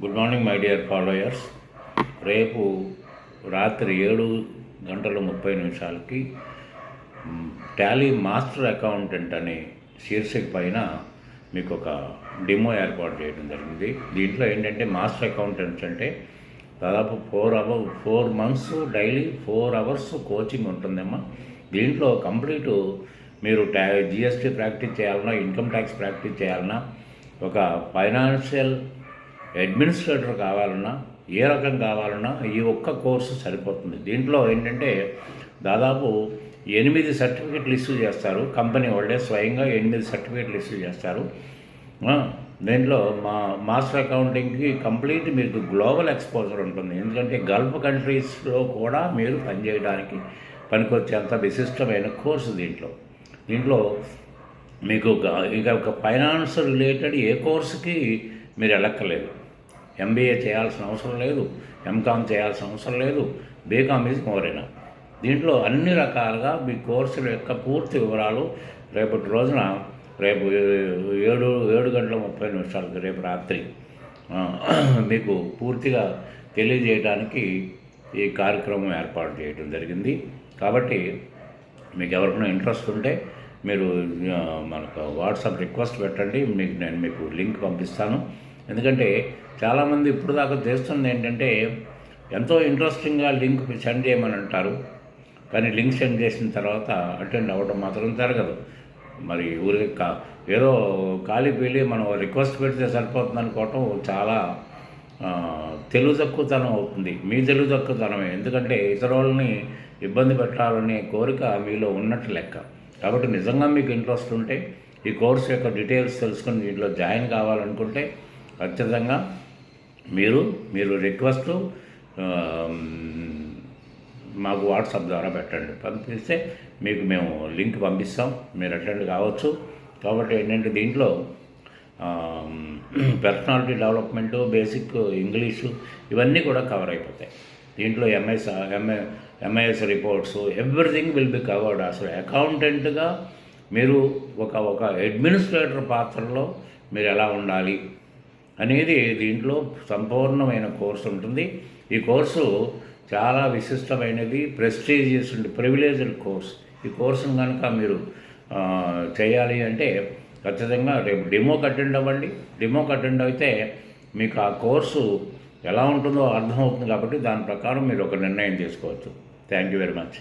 Good morning my dear followers. రేపు రాత్రి 7:30 Tally master accountant అనే శీర్షిక పైన మీకు ఒక డెమో ఏర్పాటు చేయడం జరిగింది. దీంట్లో ఏంటంటే మాస్టర్ అకౌంటెంట్స్ అంటే దాదాపు 4 months డైలీ 4 hours కోచింగ్ ఉంటుందమ్మా. దీంట్లో కంప్లీట్ మీరు జిఎస్టీ ప్రాక్టీస్ చేయాలన్నా, ఇన్కమ్ ట్యాక్స్ ప్రాక్టీస్ చేయాలన్నా, ఒక ఫైనాన్షియల్ అడ్మినిస్ట్రేటర్ కావాలన్నా, ఏ రకం కావాలన్నా ఈ ఒక్క కోర్సు సరిపోతుంది. దీంట్లో ఏంటంటే దాదాపు 8 సర్టిఫికెట్లు ఇష్యూ చేస్తారు. కంపెనీ వాళ్ళే స్వయంగా 8 సర్టిఫికెట్లు ఇష్యూ చేస్తారు. దీంట్లో మాస్టర్ అకౌంటింగ్కి కంప్లీట్ మీకు గ్లోబల్ ఎక్స్పోజర్ ఉంటుంది. ఎందుకంటే గల్ఫ్ కంట్రీస్లో కూడా మీరు పనిచేయడానికి పనికొచ్చేంత విశిష్టమైన కోర్సు దీంట్లో మీకు ఇక ఒక ఫైనాన్స్ రిలేటెడ్ ఏ కోర్సుకి మీరు వెళ్ళక్కర్లేదు. ఎంబీఏ చేయాల్సిన అవసరం లేదు, ఎంకామ్ చేయాల్సిన అవసరం లేదు, బీకామ్ ఈజ్ మోర్ ఎనఫ్. దీంట్లో అన్ని రకాలుగా మీ కోర్సుల యొక్క పూర్తి వివరాలు రేపటి రోజున రేపు 7:30 రేపు రాత్రి మీకు పూర్తిగా తెలియజేయడానికి ఈ కార్యక్రమం ఏర్పాటు చేయడం జరిగింది. కాబట్టి మీకు ఎవరికైనా ఇంట్రెస్ట్ ఉంటే మీరు మనకు వాట్సాప్ రిక్వెస్ట్ పెట్టండి, నేను మీకు లింక్ పంపిస్తాను. ఎందుకంటే చాలామంది ఇప్పుడు దాకా చేస్తుంది ఏంటంటే ఎంతో ఇంట్రెస్టింగ్గా లింక్ సెండ్ చేయమని అంటారు, కానీ లింక్ సెండ్ చేసిన తర్వాత అటెండ్ అవ్వడం మాత్రం జరగదు. మరి ఊరికి ఏదో ఖాళీ పీలి మనం రిక్వెస్ట్ పెడితే సరిపోతుంది అనుకోవటం చాలా తెలుగు తక్కువతనం అవుతుంది. మీ తెలుగు తక్కువతనమే, ఎందుకంటే ఇతర వాళ్ళని ఇబ్బంది పెట్టాలనే కోరిక మీలో ఉన్నట్టు లెక్క. కాబట్టి నిజంగా మీకు ఇంట్రెస్ట్ ఉంటే ఈ కోర్సు యొక్క డీటెయిల్స్ తెలుసుకొని దీంట్లో జాయిన్ కావాలనుకుంటే ఖచ్చితంగా మీరు రిక్వెస్ట్ మాకు వాట్సాప్ ద్వారా పెట్టండి. పంపిస్తే మీకు మేము లింక్ పంపిస్తాం, మీరు అటెండ్ కావచ్చు. కాబట్టి ఏంటంటే దీంట్లో పర్సనాలిటీ డెవలప్మెంటు, బేసిక్ ఇంగ్లీషు ఇవన్నీ కూడా కవర్ అయిపోతాయి. దీంట్లో MIS reports everything will be covered. అసలు అకౌంటెంట్గా మీరు ఒక అడ్మినిస్ట్రేటర్ పాత్రలో మీరు ఎలా ఉండాలి అనేది దీంట్లో సంపూర్ణమైన కోర్సు ఉంటుంది. ఈ కోర్సు చాలా విశిష్టమైనది, ప్రెస్టీజియస్ ప్రివిలేజ్డ్ కోర్స్. ఈ కోర్సును కనుక మీరు చేయాలి అంటే ఖచ్చితంగా రేపు డెమోకి అటెండ్ అవ్వండి. డెమోకి అటెండ్ అయితే మీకు ఆ కోర్సు ఎలా ఉంటుందో అర్థమవుతుంది. కాబట్టి దాని ప్రకారం మీరు ఒక నిర్ణయం తీసుకోవచ్చు. Thank you very much.